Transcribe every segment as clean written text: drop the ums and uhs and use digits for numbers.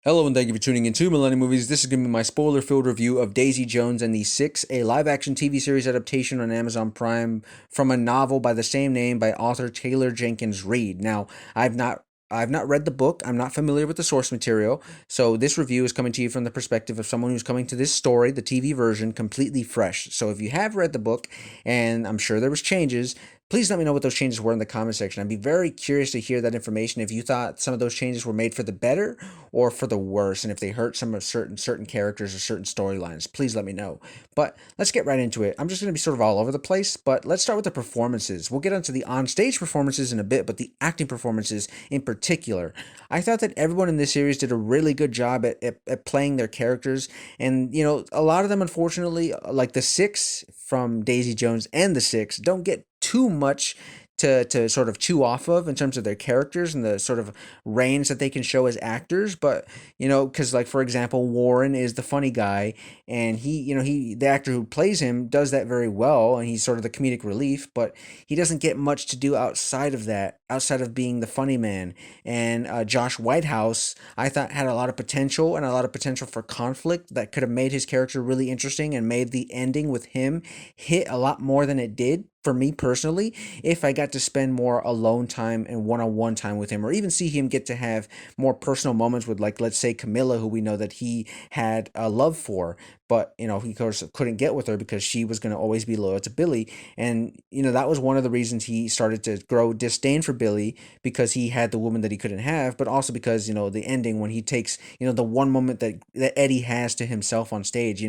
Hello and thank you for tuning in to Millennium Movies. This is going to be my spoiler-filled review of Daisy Jones and the Six, a live-action TV series adaptation on Amazon Prime from a novel by the same name by author Taylor Jenkins Reid. Now, I've not read the book. I'm not familiar with the source material, so this review is coming to you from the perspective of someone who's coming to this story, the TV version, completely fresh. So if you have read the book, and I'm sure there was changes, please let me know what those changes were in the comment section. I'd be very curious to hear that information. If you thought some of those changes were made for the better or for the worse, and if they hurt some of certain characters or certain storylines, please let me know. But let's get right into it. I'm just going to be sort of all over the place, but let's start with the performances. We'll get onto the on-stage performances in a bit, but the acting performances in particular. I thought that everyone in this series did a really good job at playing their characters, and a lot of them, unfortunately, like the Six from Daisy Jones and the Six, don't get too much to sort of chew off of in terms of their characters and the sort of range that they can show as actors. But because, like, for example, Warren is the funny guy, and he the actor who plays him does that very well, and he's sort of the comedic relief, but he doesn't get much to do outside of that, outside of being the funny man. And Josh Whitehouse, I thought, had a lot of potential and a lot of potential for conflict that could have made his character really interesting and made the ending with him hit a lot more than it did for me personally, if I got to spend more alone time and one-on-one time with him, or even see him get to have more personal moments with, like, let's say Camilla, who we know that he had a love for, but he, of course, couldn't get with her because she was going to always be loyal to Billy. And that was one of the reasons he started to grow disdain for Billy, because he had the woman that he couldn't have, but also because the ending, when he takes the one moment that Eddie has to himself on stage.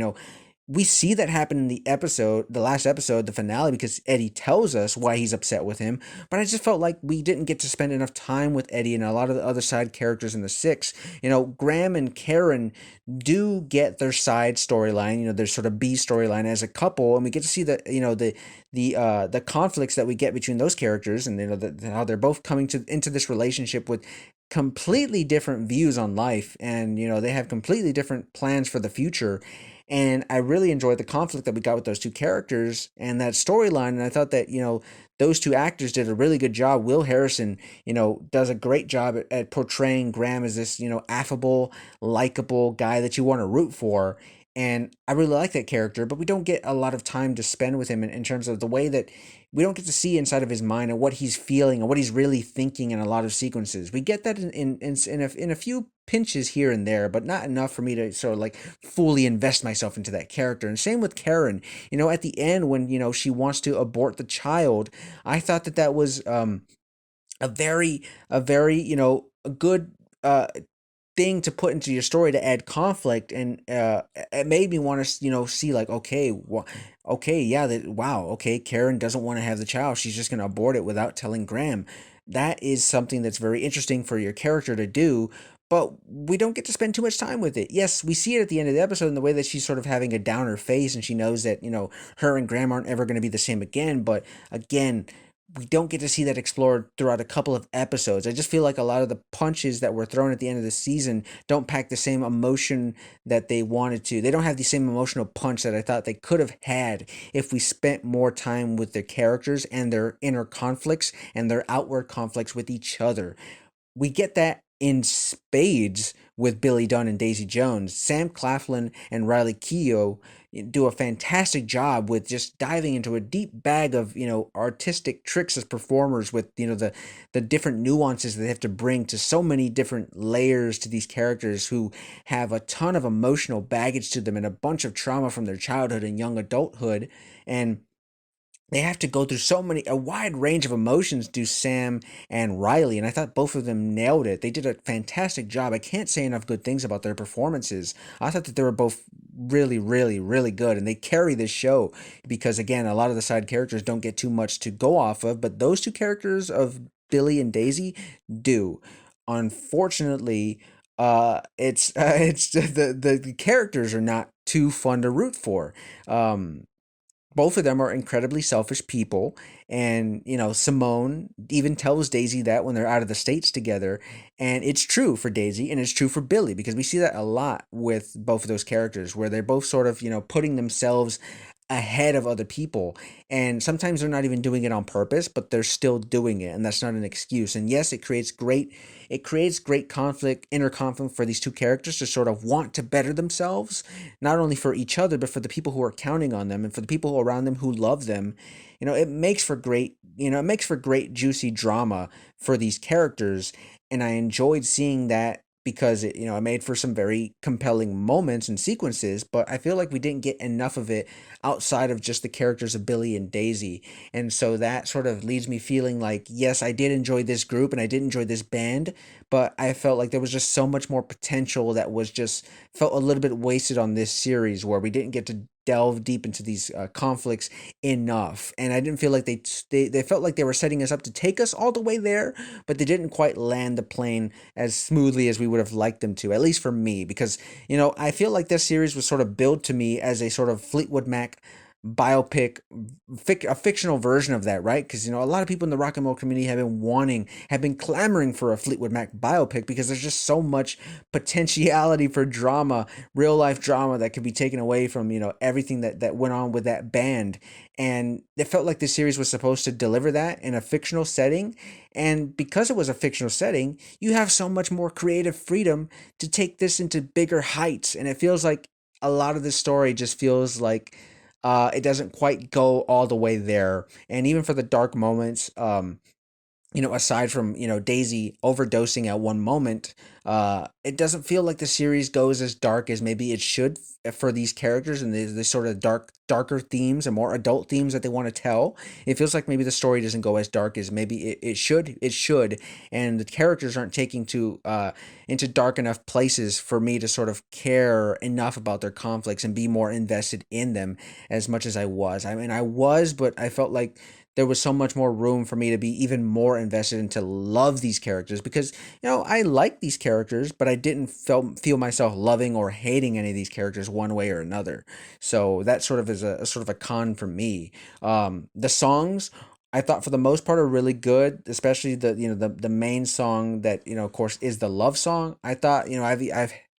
We see that happen in the last episode, the finale, because Eddie tells us why he's upset with him. But I just felt like we didn't get to spend enough time with Eddie and a lot of the other side characters in the Six. Graham and Karen do get their side storyline, their sort of B storyline as a couple, and we get to see the conflicts that we get between those characters, and how they're both coming into this relationship with completely different views on life, and they have completely different plans for the future. And I really enjoyed the conflict that we got with those two characters and that storyline. And I thought that, those two actors did a really good job. Will Harrison, does a great job at portraying Graham as this, affable, likable guy that you want to root for. And I really like that character, but we don't get a lot of time to spend with him in terms of the way that we don't get to see inside of his mind and what he's feeling and what he's really thinking in a lot of sequences. We get that in a few pinches here and there, but not enough for me to sort of like fully invest myself into that character. And same with Karen. At the end, when she wants to abort the child, I thought that was a very a good thing to put into your story to add conflict. And it made me want to see, like, okay, okay, yeah, wow, okay, Karen doesn't want to have the child, she's just going to abort it without telling Graham. That is something that's very interesting for your character to do, but we don't get to spend too much time with it. Yes, we see it at the end of the episode in the way that she's sort of having a downer face, and she knows that her and Graham aren't ever going to be the same again. But again, we don't get to see that explored throughout a couple of episodes. I just feel like a lot of the punches that were thrown at the end of the season don't pack the same emotion that they wanted to. They don't have the same emotional punch that I thought they could have had if we spent more time with their characters and their inner conflicts and their outward conflicts with each other. We get that in spades with Billy Dunn and Daisy Jones. Sam Claflin and Riley Keough do a fantastic job with just diving into a deep bag of artistic tricks as performers, with the different nuances that they have to bring to so many different layers to these characters who have a ton of emotional baggage to them and a bunch of trauma from their childhood and young adulthood. And they have to go through a wide range of emotions, do Sam and Riley, and I thought both of them nailed it. They did a fantastic job. I can't say enough good things about their performances. I thought that they were both really, really, really good, and they carry this show because, again, a lot of the side characters don't get too much to go off of, but those two characters of Billy and Daisy do. Unfortunately, it's the characters are not too fun to root for. Both of them are incredibly selfish people, and Simone even tells Daisy that when they're out of the states together. And it's true for Daisy and it's true for Billy, because we see that a lot with both of those characters, where they're both sort of putting themselves ahead of other people, and sometimes they're not even doing it on purpose, but they're still doing it, and that's not an excuse. And yes, it creates great conflict, inner conflict, for these two characters to sort of want to better themselves, not only for each other but for the people who are counting on them and for the people around them who love them. It makes for great juicy drama for these characters, and I enjoyed seeing that because it made for some very compelling moments and sequences, but I feel like we didn't get enough of it outside of just the characters of Billy and Daisy. And so that sort of leaves me feeling like, yes, I did enjoy this group and I did enjoy this band, but I felt like there was just so much more potential that was just felt a little bit wasted on this series, where we didn't get to delve deep into these conflicts enough. And I didn't feel like they felt like they were setting us up to take us all the way there, but they didn't quite land the plane as smoothly as we would have liked them to, at least for me, because I feel like this series was sort of billed to me as a sort of Fleetwood Mac biopic, a fictional version of that, right? Because a lot of people in the rock and roll community have been clamoring for a Fleetwood Mac biopic, because there's just so much potentiality for drama, real life drama, that could be taken away from everything that went on with that band. And it felt like the series was supposed to deliver that in a fictional setting, and because it was a fictional setting, you have so much more creative freedom to take this into bigger heights. And it feels like a lot of the story just feels like it doesn't quite go all the way there. And even for the dark moments, aside from Daisy overdosing at one moment, it doesn't feel like the series goes as dark as maybe it should for these characters and the sort of darker themes and more adult themes that they want to tell. It feels like maybe the story doesn't go as dark as maybe it should, and the characters aren't taking to into dark enough places for me to sort of care enough about their conflicts and be more invested in them as much as I was. I mean, I was, but I felt like there was so much more room for me to be even more invested and to love these characters, because I like these characters, but I didn't feel myself loving or hating any of these characters one way or another. So that sort of is a sort of a con for me. The songs, I thought for the most part are really good, especially the main song that of course is the love song. I thought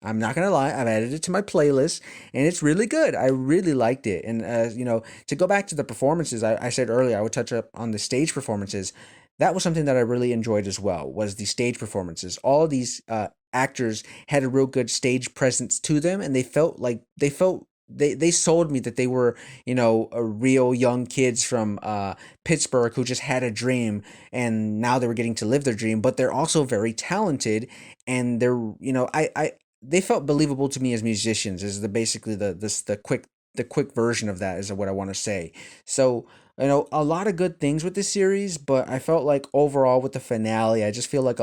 I'm not gonna lie, I've added it to my playlist, and it's really good. I really liked it. And to go back to the performances, I said earlier I would touch up on the stage performances. That was something that I really enjoyed as well. Was the stage performances? All of these actors had a real good stage presence to them, and they sold me that they were a real young kids from Pittsburgh who just had a dream, and now they were getting to live their dream. But they're also very talented, and I they felt believable to me as musicians. Is basically the quick version of that is what I want to say. So a lot of good things with this series, but I felt like overall with the finale, I felt like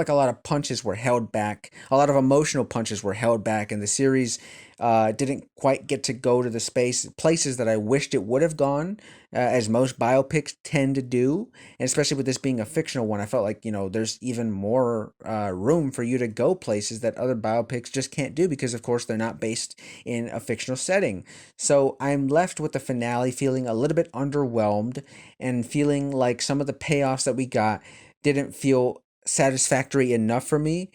a lot of punches were held back. A lot of emotional punches were held back, and the series didn't quite get to go to the places that I wished it would have gone, as most biopics tend to do. And especially with this being a fictional one, I felt like there's even more room for you to go places that other biopics just can't do, because of course they're not based in a fictional setting. So I'm left with the finale feeling a little bit underwhelmed, and feeling like some of the payoffs that we got didn't feel satisfactory enough for me.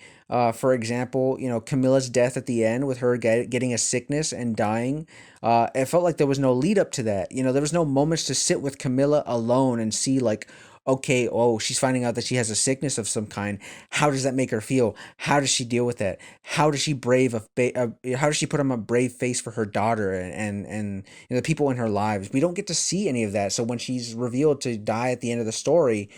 For example, Camilla's death at the end with her getting a sickness and dying. It felt like there was no lead up to that. There was no moments to sit with Camilla alone and see like, okay, oh, she's finding out that she has a sickness of some kind. How does that make her feel? How does she deal with that? How does she put on a brave face for her daughter and the people in her lives? We don't get to see any of that. So when she's revealed to die at the end of the story,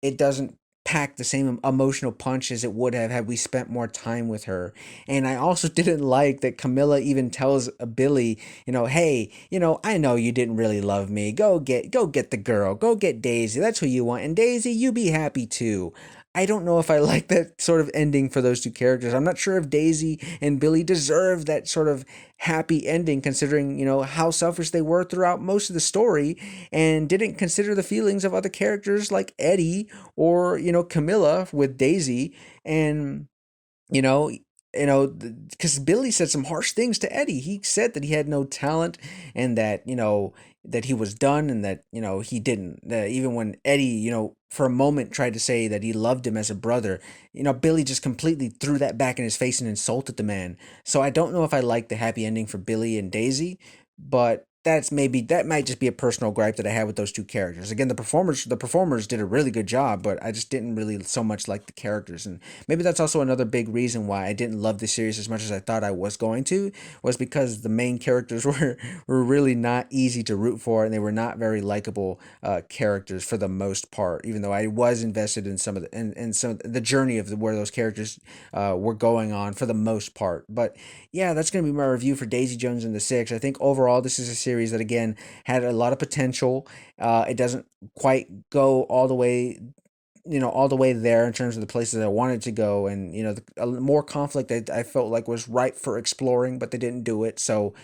it doesn't pack the same emotional punch as it would have had we spent more time with her. And I also didn't like that Camilla even tells Billy, hey, I know you didn't really love me. Go get the girl. Go get Daisy. That's who you want. And Daisy, you be happy too. I don't know if I like that sort of ending for those two characters. I'm not sure if Daisy and Billy deserve that sort of happy ending, considering, how selfish they were throughout most of the story, and didn't consider the feelings of other characters like Eddie or, Camilla with Daisy. And, you know, because Billy said some harsh things to Eddie. He said that he had no talent and that, that he was done and that, he didn't. Even when Eddie, for a moment tried to say that he loved him as a brother, Billy just completely threw that back in his face and insulted the man. So I don't know if I like the happy ending for Billy and Daisy, but that might just be a personal gripe that I had with those two characters. Again, the performers did a really good job, but I just didn't really so much like the characters, and maybe that's also another big reason why I didn't love the series as much as I thought I was going to, was because the main characters were really not easy to root for, and they were not very likable characters for the most part. Even though I was invested in some of the journey of where those characters were going on for the most part, but yeah, that's going to be my review for Daisy Jones and the Six. I think overall this is a series that again had a lot of potential. It doesn't quite go all the way there in terms of the places I wanted to go, and more conflict I felt like was ripe for exploring, but they didn't do it. So,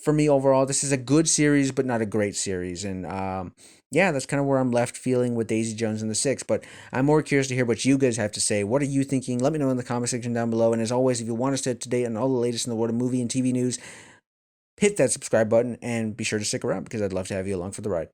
for me overall, this is a good series, but not a great series, and yeah, that's kind of where I'm left feeling with Daisy Jones and the Six. But I'm more curious to hear what you guys have to say. What are you thinking? Let me know in the comment section down below. And as always, if you want to stay up to date on all the latest in the world of movie and TV news, hit that subscribe button and be sure to stick around because I'd love to have you along for the ride.